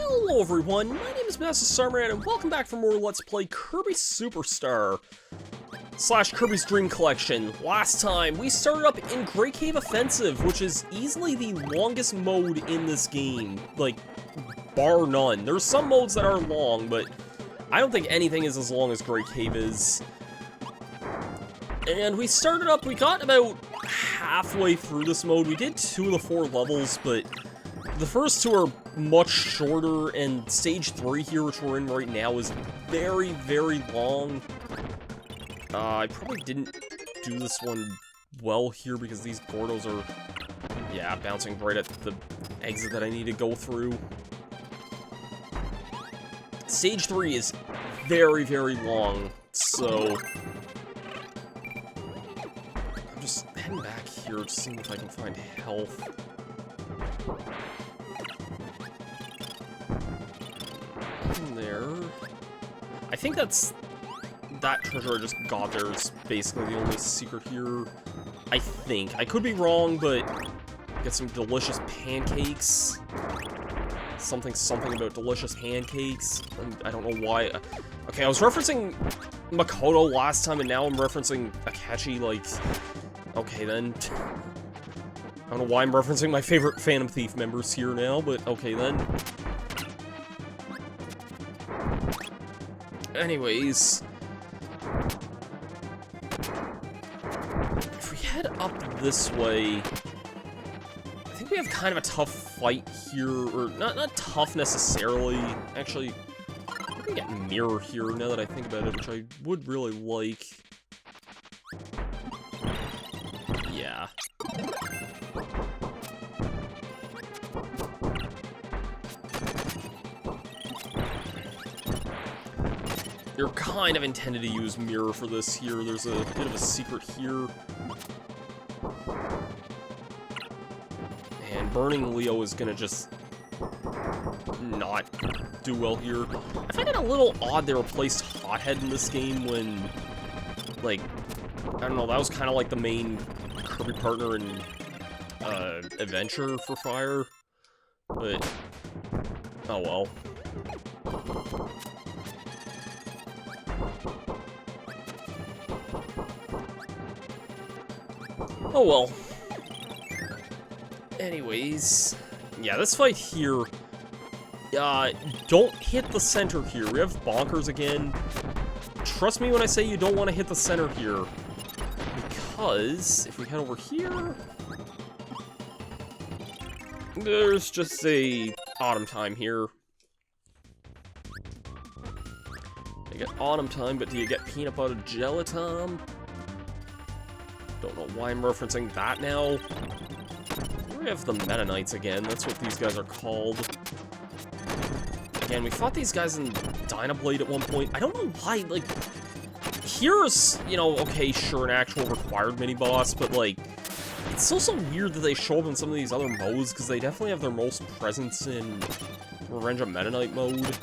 Hello everyone, my name is Masterstarman and welcome back for more Let's Play Kirby Super Star / Kirby's Dream Collection. Last time, we started up in Great Cave Offensive, which is easily the longest mode in this game, like, bar none. There's some modes that are long, but I don't think anything is as long as Great Cave is. And we started up, we got about halfway through this mode. We did 2 of the 4 levels, but the first 2 are much shorter, and stage 3 here, which we're in right now, is very, very long. I probably didn't do this one well here because these Gordos are, yeah, bouncing right at the exit that I need to go through. Stage 3 is very, very long, so I'm just heading back here, just seeing if I can find health. In there. I think that treasure I just got there is basically the only secret here. I think. I could be wrong, but get some delicious pancakes. Something about delicious pancakes. I don't know why. Okay, I was referencing Makoto last time, and now I'm referencing Akechi, like, okay then. I don't know why I'm referencing my favorite Phantom Thief members here now, but okay then. Anyways, if we head up this way, I think we have kind of a tough fight here, or not tough necessarily. Actually, I can get mirror here now that I think about it, which I would really like. Yeah. You're kind of intended to use mirror for this here. There's a bit of a secret here. And burning Leo is gonna just not do well here. I find it a little odd they replaced Hothead in this game when, like, I don't know, that was kind of like the main Kirby partner in Adventure for Fire. But, oh well. Oh well. Anyways, yeah, this fight here, don't hit the center here. We have Bonkers again. Trust me when I say you don't want to hit the center here, because if we head over here, there's just a Autumn Time here. You get Autumn Time, but do you get Peanut Butter Jelly Time? Don't know why I'm referencing that now. We have the Meta Knights again. That's what these guys are called. Again, we fought these guys in Dynablade at one point. I don't know why, like, here's, you know, okay, sure, an actual required mini-boss, but, like, it's still so weird that they show up in some of these other modes, because they definitely have their most presence in Revenge of Meta Knight mode.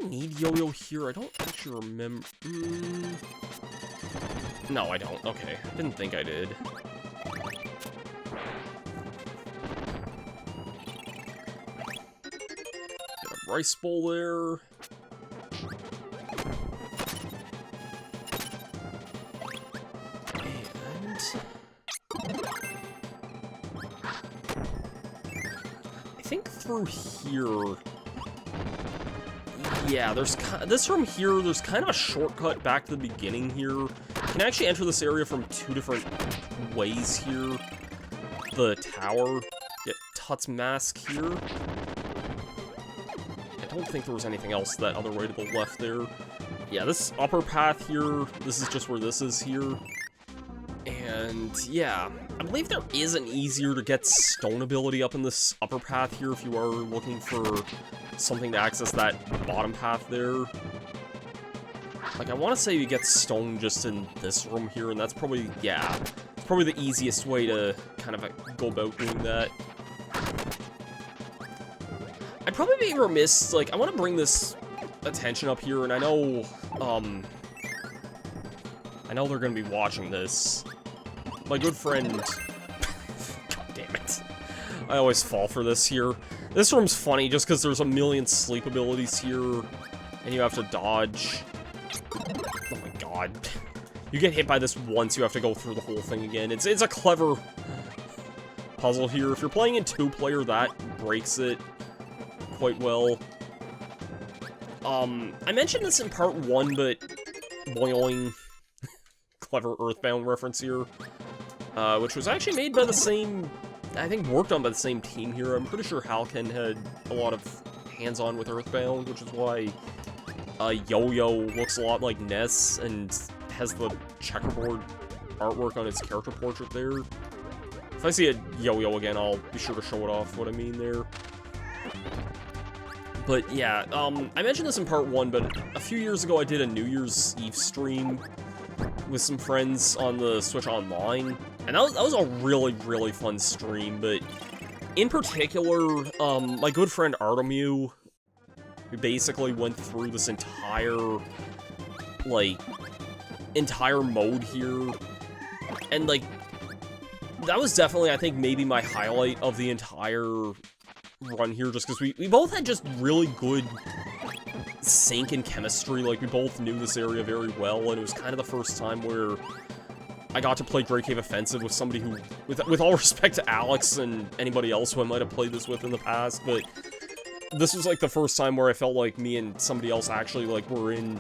Need Yo-Yo here? I don't actually remember. No, I don't. Okay. Didn't think I did. Get a rice bowl there. And I think through here. Yeah, there's this room here, there's kind of a shortcut back to the beginning here. You can actually enter this area from 2 different ways here. The tower, get Tut's mask here. I don't think there was anything else that other way to the left there. Yeah, this upper path here, this is just where this is here. And yeah, I believe there is an easier to get stone ability up in this upper path here if you are looking for something to access that bottom path there. Like, I want to say you get stone just in this room here, and that's probably, yeah, it's probably the easiest way to kind of go about doing that. I'd probably be remiss, like, I want to bring this attention up here, and I know they're going to be watching this. My good friend... God damn it. I always fall for this here. This room's funny just because there's a million sleep abilities here, and you have to dodge. Oh my god. You get hit by this once, you have to go through the whole thing again. It's a clever puzzle here. If you're playing in 2-player, that breaks it quite well. I mentioned this in part 1, but boing. Clever Earthbound reference here. Which was actually made by the same, I think worked on by the same team here. I'm pretty sure Halken had a lot of hands-on with Earthbound, which is why Yo-Yo looks a lot like Ness and has the checkerboard artwork on its character portrait there. If I see a Yo-Yo again, I'll be sure to show it off what I mean there. But yeah, I mentioned this in part 1, but a few years ago I did a New Year's Eve stream with some friends on the Switch Online, and that was a really, really fun stream, but in particular, my good friend Artemu, who basically went through this entire mode here, and, like, that was definitely, I think, maybe my highlight of the entire run here, just because we both had just really good sync and chemistry. Like, we both knew this area very well, and it was kind of the first time where I got to play Great Cave Offensive with somebody who, with all respect to Alex and anybody else who I might have played this with in the past, but this was, like, the first time where I felt like me and somebody else actually, like, were in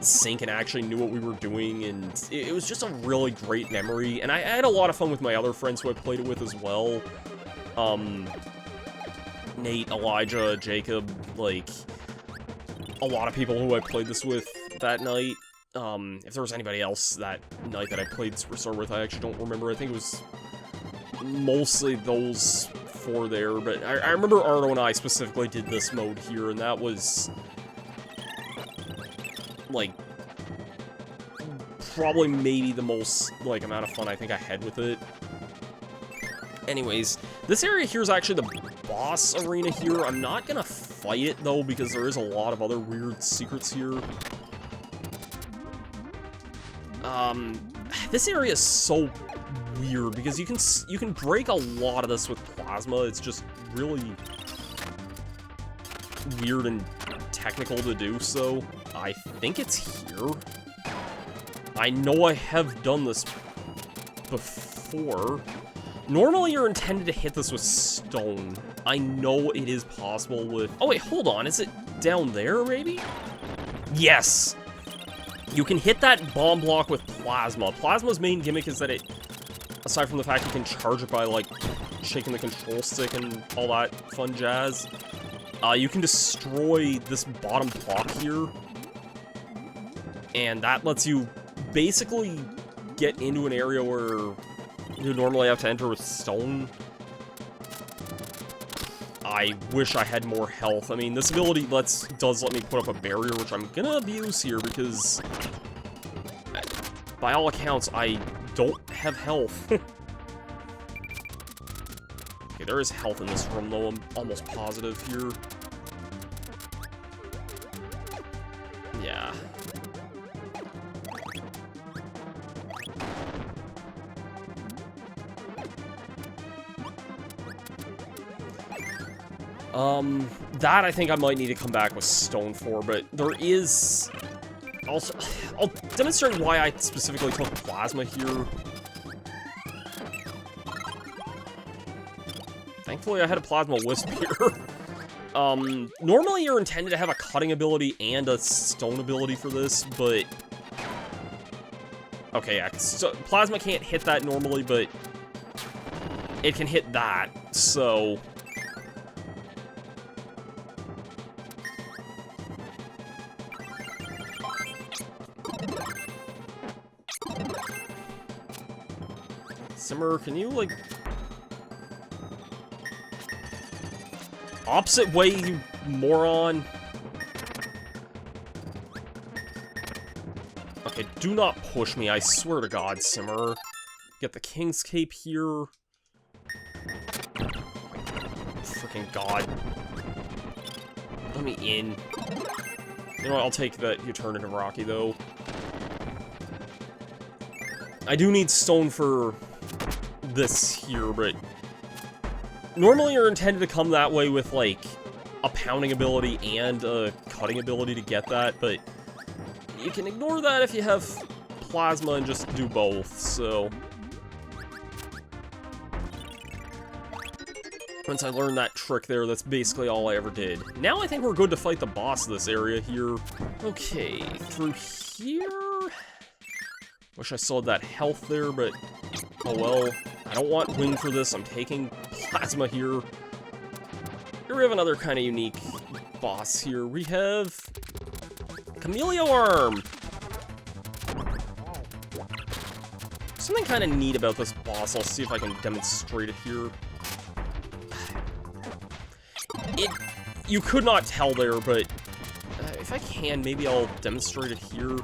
sync and actually knew what we were doing, and it was just a really great memory, and I had a lot of fun with my other friends who I played it with as well. Nate, Elijah, Jacob, like, a lot of people who I played this with that night. If there was anybody else that night that I played Super Star with, I actually don't remember. I think it was mostly those 4 there, but I remember Arno and I specifically did this mode here, and that was, like, probably maybe the most, like, amount of fun I think I had with it. Anyways, this area here is actually the boss arena here. I'm not gonna fight it, though, because there is a lot of other weird secrets here. This area is so weird, because you can break a lot of this with plasma. It's just really weird and technical to do so. I think it's here. I know I have done this before. Normally, you're intended to hit this with stone. I know it is possible with... Oh, wait, hold on. Is it down there, maybe? Yes! You can hit that bomb block with plasma. Plasma's main gimmick is that it, aside from the fact you can charge it by, like, shaking the control stick and all that fun jazz, you can destroy this bottom block here, and that lets you basically get into an area where you normally have to enter with stone. I wish I had more health. I mean, this ability does let me put up a barrier, which I'm gonna abuse here, because by all accounts, I don't have health. Okay, there is health in this room, though, I'm almost positive here. Yeah. That I think I might need to come back with stone for, but there is also... I'll demonstrate why I specifically took plasma here. Thankfully, I had a plasma wisp here. Normally you're intended to have a cutting ability and a stone ability for this, but... Okay, yeah, so plasma can't hit that normally, but it can hit that, so... Simmer, can you, like... Opposite way, you moron! Okay, do not push me, I swear to God, Simmer. Get the King's Cape here. Freaking God. Let me in. You know what, I'll take that you turn into Rocky, though. I do need stone for this here, but Normally you're intended to come that way with, like, a pounding ability and a cutting ability to get that, but you can ignore that if you have plasma and just do both, so... Once I learned that trick there, that's basically all I ever did. Now I think we're good to fight the boss of this area here. Okay, through here... Wish I still had that health there, but... Oh well. I don't want wing for this, I'm taking plasma here. Here we have another kind of unique boss here. We have... Chameleon Arm! Something kind of neat about this boss, I'll see if I can demonstrate it here. You could not tell there, but if I can, maybe I'll demonstrate it here.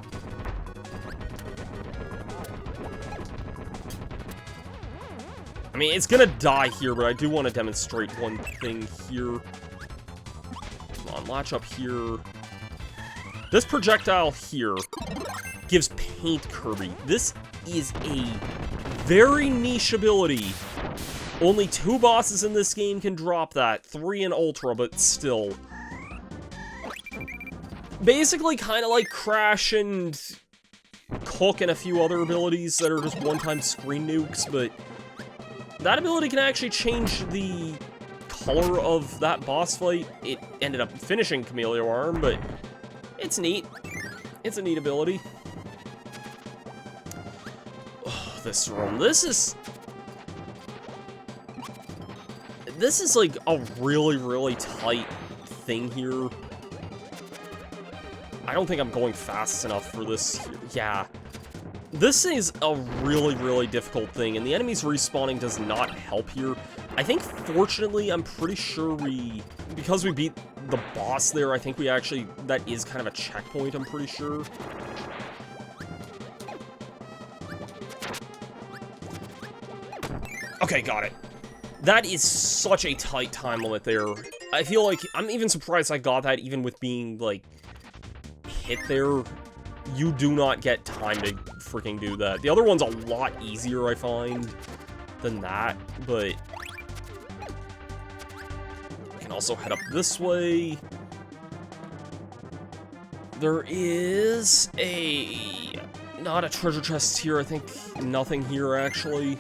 I mean, it's gonna die here, but I do want to demonstrate one thing here. Come on, latch up here. This projectile here gives Paint Kirby. This is a very niche ability. Only 2 bosses in this game can drop that. 3 in Ultra, but still. Basically kind of like Crash and Cook and a few other abilities that are just one-time screen nukes, but that ability can actually change the color of that boss fight. It ended up finishing Chameleon Arm, but it's neat. It's a neat ability. Oh, this room. This is like a really, really tight thing here. I don't think I'm going fast enough for this. Yeah. This is a really, really difficult thing, and the enemies respawning does not help here. I think, fortunately, I'm pretty sure because we beat the boss there, I think we actually, that is kind of a checkpoint, I'm pretty sure. Okay, got it. That is such a tight time limit there. I feel like, I'm even surprised I got that even with being, like, hit there. You do not get time to freaking do that. The other one's a lot easier, I find, than that, but... I can also head up this way. There is not a treasure chest here, I think nothing here, actually.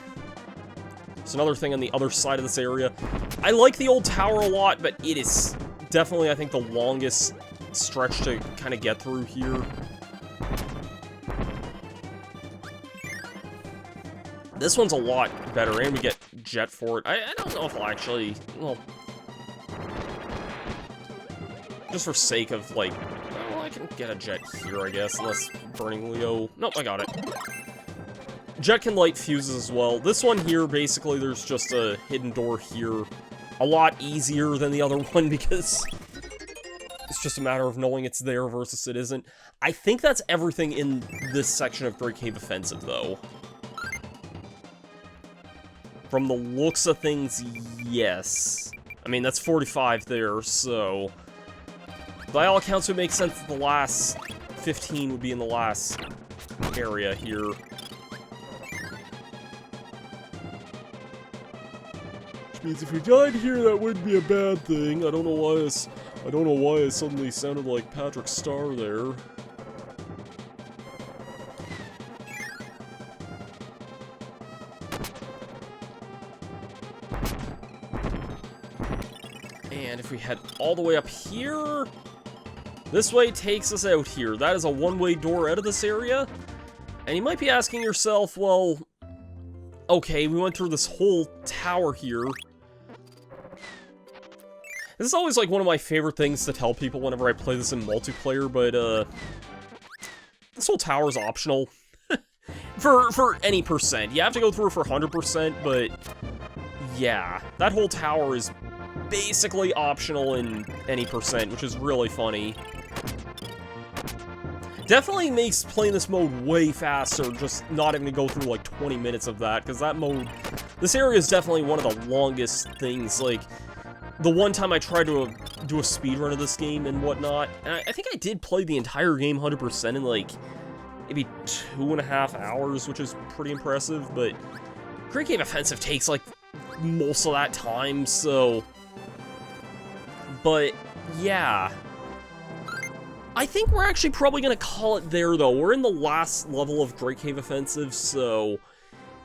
There's another thing on the other side of this area. I like the old tower a lot, but it is definitely, I think, the longest stretch to kind of get through here. This one's a lot better, and we get jet for it. I don't know if I'll actually... Well... Just for sake of, like... Well, I can get a jet here, I guess, unless Burning Leo... Nope, I got it. Jet can light fuses as well. This one here, basically, there's just a hidden door here. A lot easier than the other one, because... It's just a matter of knowing it's there versus it isn't. I think that's everything in this section of Great Cave Offensive, though. From the looks of things, yes. I mean, that's 45 there, so... By all accounts, it would make sense that the last 15 would be in the last area here. Which means if we died here, that wouldn't be a bad thing. I don't know why it suddenly sounded like Patrick Star there. And if we head all the way up here, this way takes us out here. That is a one-way door out of this area. And you might be asking yourself, well, okay, we went through this whole tower here. This is always, like, one of my favorite things to tell people whenever I play this in multiplayer, but, this whole tower is optional. for any percent. You have to go through for 100%, but, yeah. That whole tower is basically optional in any percent, which is really funny. Definitely makes playing this mode way faster, just not having to go through, like, 20 minutes of that, because that mode... This area is definitely one of the longest things, like... The one time I tried to do a speedrun of this game and whatnot, and I think I did play the entire game 100% in, like, maybe 2.5 hours, which is pretty impressive, but Great Cave Offensive takes, like, most of that time, so... But, yeah. I think we're actually probably going to call it there, though. We're in the last level of Great Cave Offensive, so...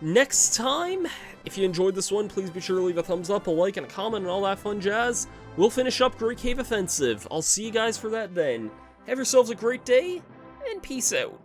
Next time, if you enjoyed this one, please be sure to leave a thumbs up, a like, and a comment, and all that fun jazz. We'll finish up Great Cave Offensive. I'll see you guys for that then. Have yourselves a great day, and peace out.